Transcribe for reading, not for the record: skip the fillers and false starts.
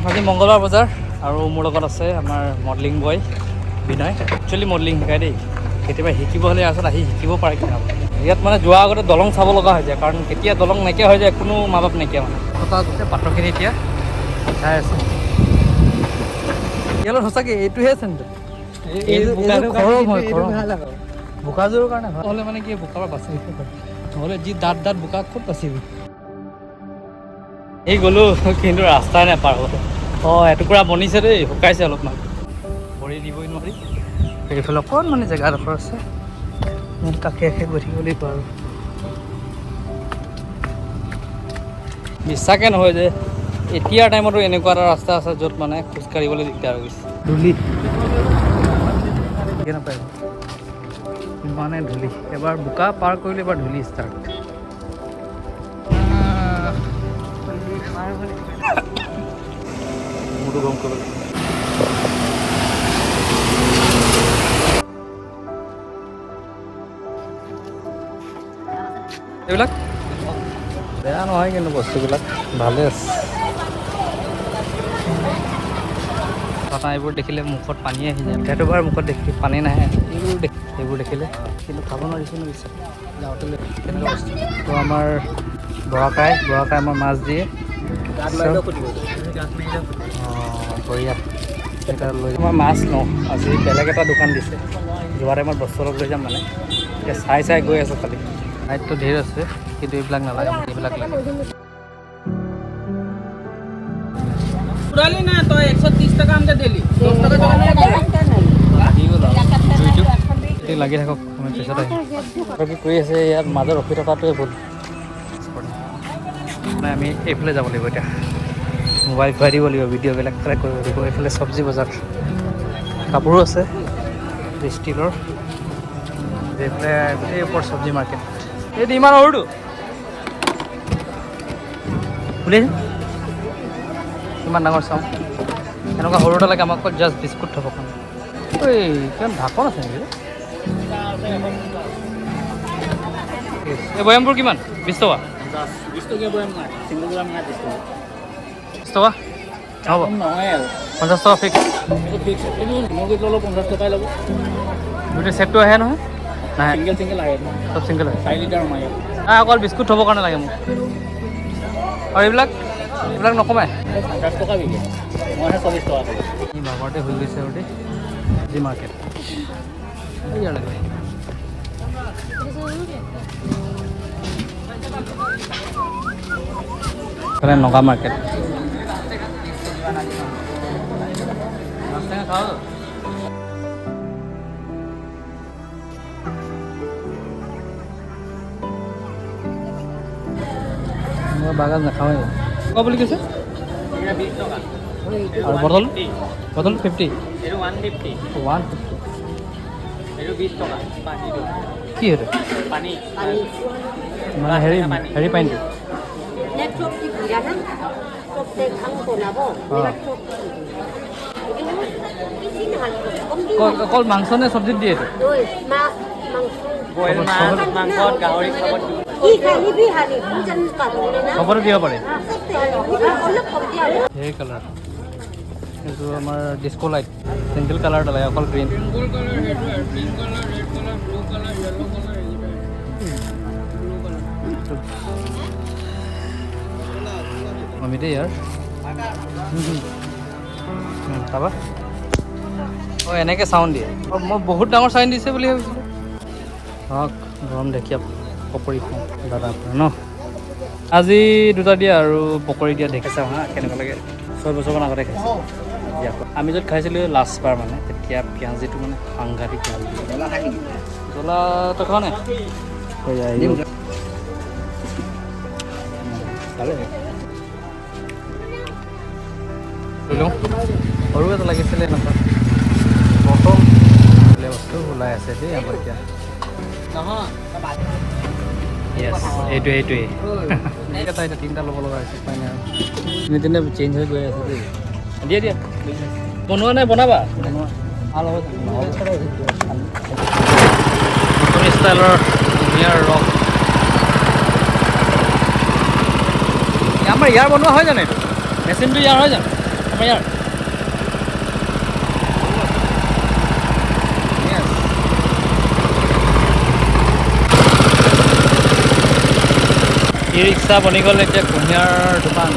আজি মংগলবাৰ বজাৰ আৰু মোৰ লগত আছে আমাৰ মডেলিং বয় বিনয়। একচুৱেলি মডেলিং শিকাই দেই, কেতিয়াবা শিকিব হ'লে আচলতে আহি শিকিব পাৰে কিতাপ। ইয়াত মানে যোৱাৰ আগতে দলং চাব লগা হৈ যায়, কাৰণ কেতিয়া দলং নাইকিয়া হৈ যায় কোনো মা বাপ নাইকিয়া মানে। কথা গোটেই পাত্ৰখিনি এতিয়া চাই আছে। ইয়ালৈ সঁচাকৈ এইটোহে চেণ্টাৰ। বোকাযোৰৰ কাৰণে ভাল হ'লে মানে কি বোকাৰ পৰা বাচি আহিব পাৰে, নহ'লে যি দাঁত বোকা ক'ত বাচিবি। এই গ'লোঁ কিন্তু ৰাস্তাই নাপাৰ হ'লে। অঁ এটুকুৰা বনিছে দেই, শুকাইছে অলপমান, ভৰি দিবই নোৱাৰি। এইফালে অকণমান জেগাডোখৰ আছে, কাষে কাষে গৈ থাকিব লাগিব আৰু। বিশ্বাসে নহয় যে এতিয়াৰ টাইমতো এনেকুৱা এটা ৰাস্তা আছে য'ত মানে খোজকাঢ়িবলৈ দিগদাৰ হৈ গৈছে। ধূলি নাপায়, ইমানে ধূলি। এবাৰ বোকা পাৰ কৰিলে এবাৰ ধূলি ষ্টাৰ্ট। মোৰটো গৰম কৰিব এইবিলাক বেয়া নহয়, কিন্তু বস্তুবিলাক ভালে আছে। এইবোৰ দেখিলে মুখত পানী আহি যায়। সেইটো বাৰু মুখত দেখি পানী নাহে, এইবোৰ দেখিলে কিন্তু খাব নোৱাৰিছোঁ ন বিশ্বাস যাওঁতে কেনেকুৱা বস্তু। তো আমাৰ বৰাকাই আমাৰ মাছ দিয়ে। অঁ বঢ়িয়া। এটা লৈ মই মাছ লওঁ আজি। বেলেগ এটা দোকান দিছে, যোৱা টাইমত বস্তু অলপ লৈ যাম মানে। এতিয়া চাই গৈ আছোঁ খালি। লাইটটো ধেৰ আছে কিন্তু এইবিলাক নালাগে মোক, এইবিলাক লাগে। उड़ाली ना तो 130 टका हमके दिली 10 टका লাগি থাকক, আমি পিছত আহিম। কি কৰি আছে ইয়াত মাজত ৰখি থকাটোৱে ভুল। নাই আমি এইফালে যাব লাগিব এতিয়া, মোবাইল ঘূৰাই দিব লাগিব, ভিডিঅ'বিলাক ট্ৰাই কৰিব লাগিব। এইফালে চব্জি বজাৰ, কাপোৰো আছে ষ্টীলৰ। এইফালে গোটেই ওপৰত চব্জি মাৰ্কেট। এইটো ইমান সৰুটো বুলিছে কিমান ডাঙৰ চাওঁ। এনেকুৱা সৰু এটা লাগে আমাক জাষ্ট বিস্কুট থ'ব কাৰণে। ঐ কিমান ঢাকন আছে নেকি? এই বয়ামবোৰ কিমান? 20 টকা? 20 টকীয়া বয়াম নাই, সিংগল গ্ৰাম নাই 20 টকা। 20 টকা হ'ব, নহয় আৰু 50 টকা ফিক্স। এইটো ফিক্স, এইটো মুৰ্গীটো অলপ 50 টকাই ল'ব। গোটেই ছেটটো আহে নহয়? নাহে, চিংগল আহে, চব চিংগল আহে। 4 লিটাৰ মাৰি অকল বিস্কুট থ'বৰ কাৰণে লাগে মোক। আৰু এইবিলাক নকমাই 50 টকা বিকে, মইহে 40 টকা দিওঁ। এই বাবাৰতে হৈ গৈছে আৰু দেই চব্জি মাৰ্কেট ইয়ালৈকে। নগা মাৰ্কেট মই বাগান নাখাওঁৱে। ক বুলি কৈছে? 20 টকা। আৰু বটল 50? এইটো 150। 150 এইটো 20 টকা পানীটো। কি সেইটো? পানী মানে হেৰি পানীটো? অকল মাংস নে চব্জিত দিয়ে এইটো? বইল মাছ, মাংস, গাহৰি খাব চবতে দিব পাৰে। সেই কালাৰ এইটো আমাৰ ডিস্কো লাইট, চিংগল কালাৰ লাগে, অকল গ্ৰীণ। আমি দেই ইয়াৰ তাৰপা অঁ এনেকৈ চাউণ্ড দিয়ে। মই বহুত ডাঙৰ চাউণ্ড দিছে বুলি ভাবিছিলোঁ। হওক গৰম দেখি পকৰি খাওঁ দাদা ন। আজি দুটা দিয়া আৰু পকৰি দিয়া দেখি চাওঁ হা কেনেকুৱা লাগে। 6 বছৰমান আগতে খাইছোঁ। আমি য'ত খাইছিলোঁ লাষ্টবাৰ মানে, তেতিয়া পিঁয়াজিটো মানে সাংঘাতিক জ্বলা তই খাৱ নাই? সৰু এটা লাগিছিলে এনেকুৱা বটল বস্তু ওলাই আছে দেই আমাৰ এতিয়া। এইটোৱে এটা এতিয়া 3টা ল'ব লগা হৈছে, উপায় নাই আৰু। দিনে চেঞ্জ হৈ গৈ আছে দেই। দিয়া বনোৱা নাই, বনাবা? ভাল হ'ব ষ্টাইলৰ কুঁহিয়াৰ ৰস। আমাৰ ইয়াৰ বনোৱা হয় জানো এইটো? মেচিনটো ইয়াৰ হয় জানো? আমাৰ ইয়াৰ ই ৰিক্সা বনি গ'ল এতিয়া কুঁহিয়াৰ দোকান।